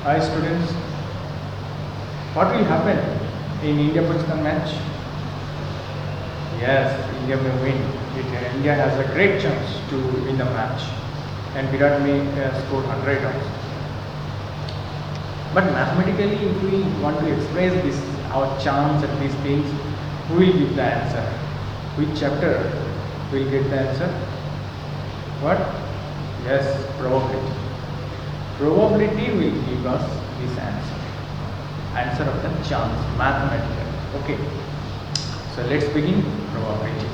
Hi students, what will happen in India-Pakistan match? Yes, India may win. India has a great chance to win the match, and Virat may score 100 runs. But mathematically, if we want to express this, our chance at these things, who will give the answer? Which chapter will get the answer? What? Yes, probability. Probability will give us this answer. Answer of the chance, mathematical. Okay. So let's begin probability.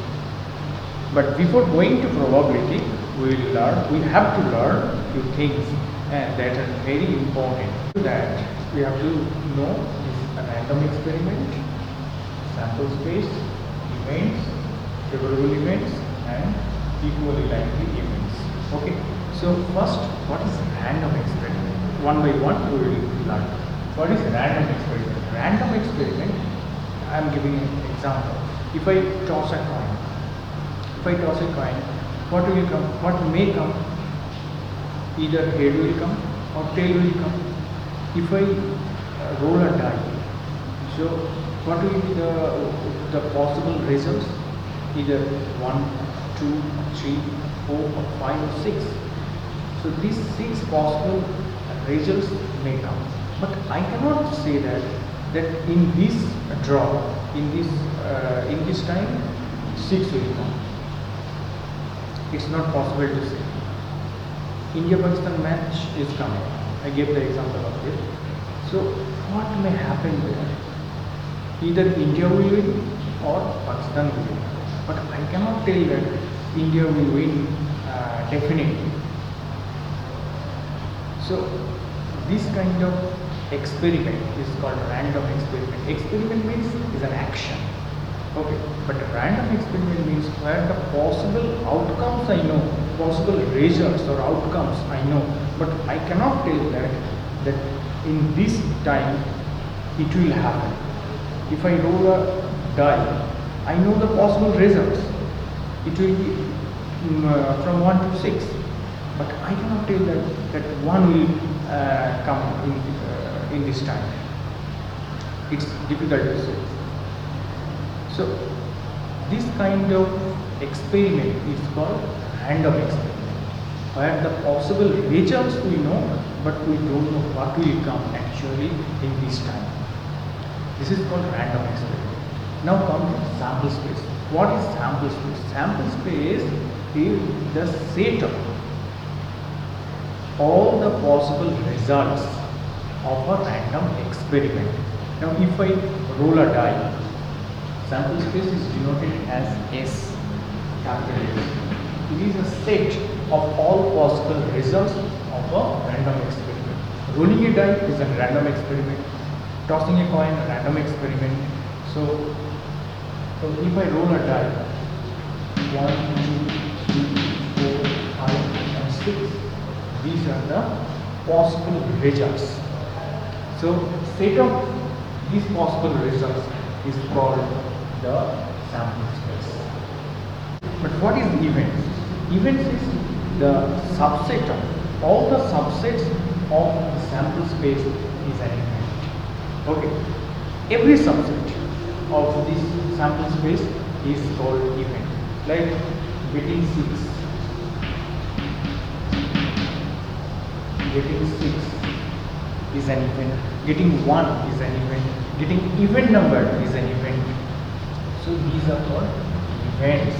But before going to probability, we have to learn few things and that are very important. That we have to know is a random experiment, sample space, events, favorable events, and equally likely events. Okay. So first, what is random experiment? One by one, we will learn. What is random experiment? Random experiment, I am giving an example. If I toss a coin, what will come? What may come? Either head will come or tail will come. If I roll a die, so what will be the possible results? Either 1, 2, 3, 4, or 5, or 6. So these 6 possible results may come. But I cannot say that in this draw, in this time, 6 will come. It's not possible to say. India-Pakistan match is coming. I gave the example of it. So what may happen there? Either India will win or Pakistan will win. But I cannot tell that India will win definitely. So this kind of experiment is called random experiment. Experiment means is an action. Okay, but random experiment means where the possible outcomes I know, possible results or outcomes I know, but I cannot tell that in this time it will happen. If I roll a die, I know the possible results. It will be from 1 to 6, but I cannot tell that 1 will come in this time. It's difficult to say. So this kind of experiment is called random experiment, where the possible results we know, but we don't know what will come actually in this time. This is called random experiment. Now come to sample space. What is sample space? Sample space is the set of all the possible results of a random experiment. Now if I roll a die, sample space is denoted as S, capital S. It is a set of all possible results of a random experiment. Rolling a die is a random experiment. Tossing a coin, a random experiment. So if I roll a die, 1, 2, 3, 4, 5, and 6. These are the possible results. So set of these possible results is called the sample space. But what is events? Events is the subset of all the subsets of the sample space is an event. Okay. Every subset of this sample space is called event. Like getting 6. Getting 6 is an event. Getting 1 is an event. Getting even number is an event. So these are called events.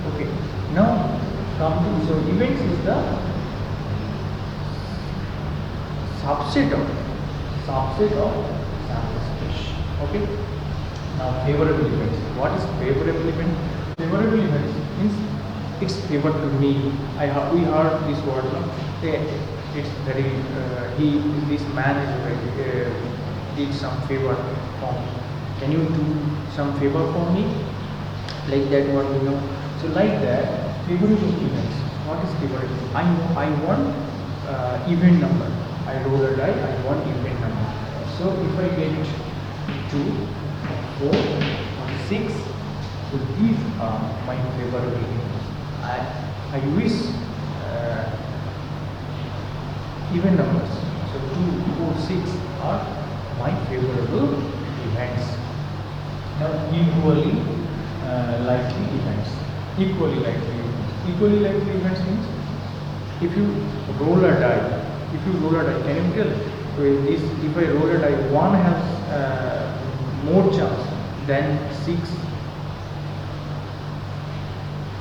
Okay. Now come to, so events is the subset of sample space. Okay. Now favorable events. What is favorable event? Favorable events means it's favored to me. We heard this word. It's very this man is did some favor for me. Can you do some favor for me? Like that one, you know. So like that, favorable events. What is favorable? I want even number. I roll a die. I want even number. So if I get 2, 4, or 6, so these are my favorable events. I wish even numbers. So 2, 4, 6 equally likely events. Equally likely events. Equally likely events means if you roll a die, can you tell? If I roll a die, one has more chance than 6.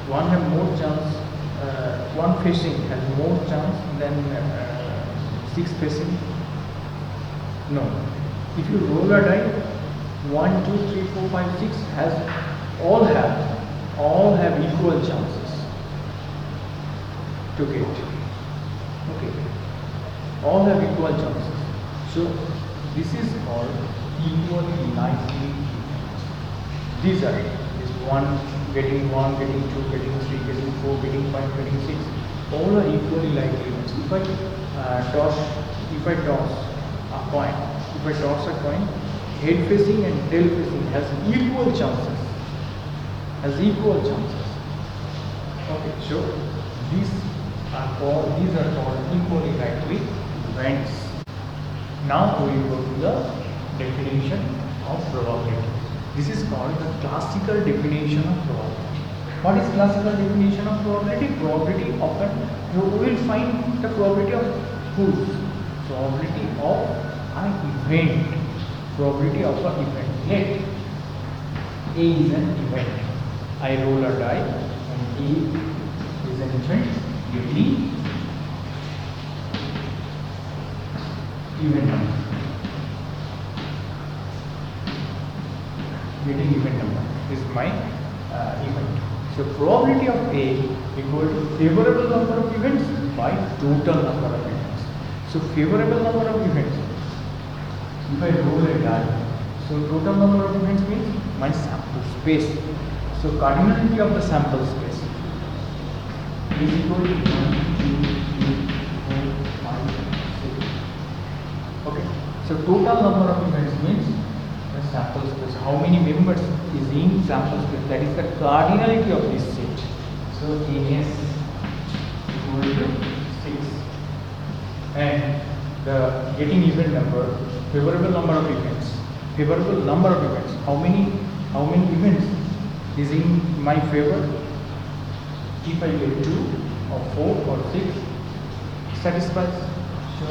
One have more chance. One facing has more chance than 6 facing. No. If you roll a die, 1, 2, 3, 4, 5, 6 has all have equal chances to get. Okay. All have equal chances. So this is called equally likely events. These are this 1 getting 1, getting 2, getting 3, getting 4, getting 5, getting 6. All are equally likely events. If I toss a coin, head facing and tail facing has equal chances. Okay, so these are called equally likely events. Now we will go to the definition of probability. This is called the classical definition of probability. What is classical definition of probability? Probability often you will find the probability of whose? Probability of an event. Probability of an event. Let A is an event. I roll a die and A is an event. Getting event number. Getting event number is my event. So probability of A equal to favorable number of events by total number of events. So favorable number of events. If I roll a die, so total number of events means my sample space. So cardinality of the sample space is equal to 1, 2, 3, 4, 5, 6. Okay. So total number of events means the sample space. How many members is in sample space? That is the cardinality of this set. So AS equal to 6. And the getting event number, favorable number of events. Favorable number of events. How many events is in my favor? If I get 2 or 4 or 6, satisfies. So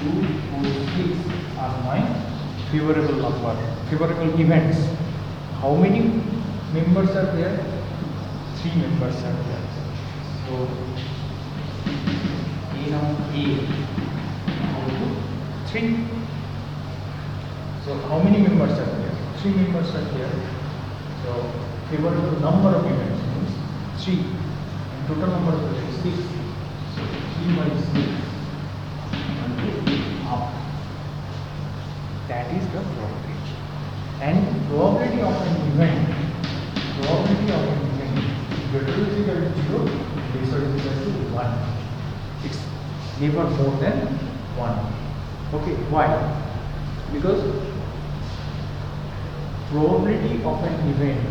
2, 4, 6 are my favorable number, favorable events. How many members are there? 3 members are there. So A equal to 3. So how many members are there? 3 members are there. So favorable number of events means 3. And total number of events 6. So 3 by 6 up. That is the probability. And probability of an event, greater is equal to 0, lesser is equal to 1. It's never more than 1. Okay, why? Because probability of an event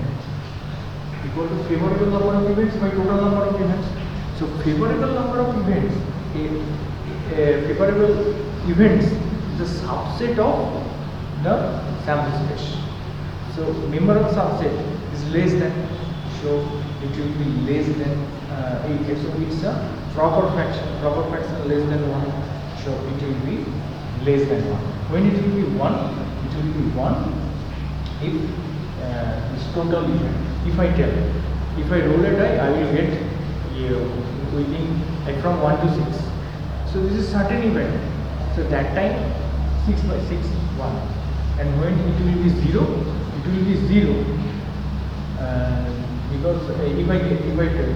equal to favorable number of events by total number of events. So favorable number of events, favorable events is a subset of the sample space. So member of subset is less than, so it will be less than 8. So it's a proper fraction less than 1. So it will be less than 1. When it will be 1, it will be 1 if this total event. If I roll a die, I will get within from 1 to 6. So this is certain event. So that time 6 by 6 1. And when it will be 0, it will be 0. Because if I tell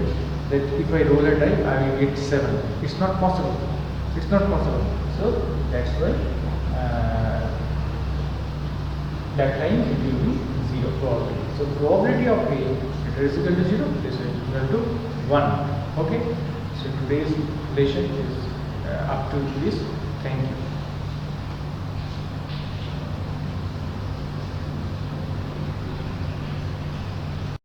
that if I roll a die, I will get 7. It's not possible. So that's why that time it will be 0 probability. So probability of A is equal to 0, this is equal to 1. Okay. So today's lesson is up to this. Thank you.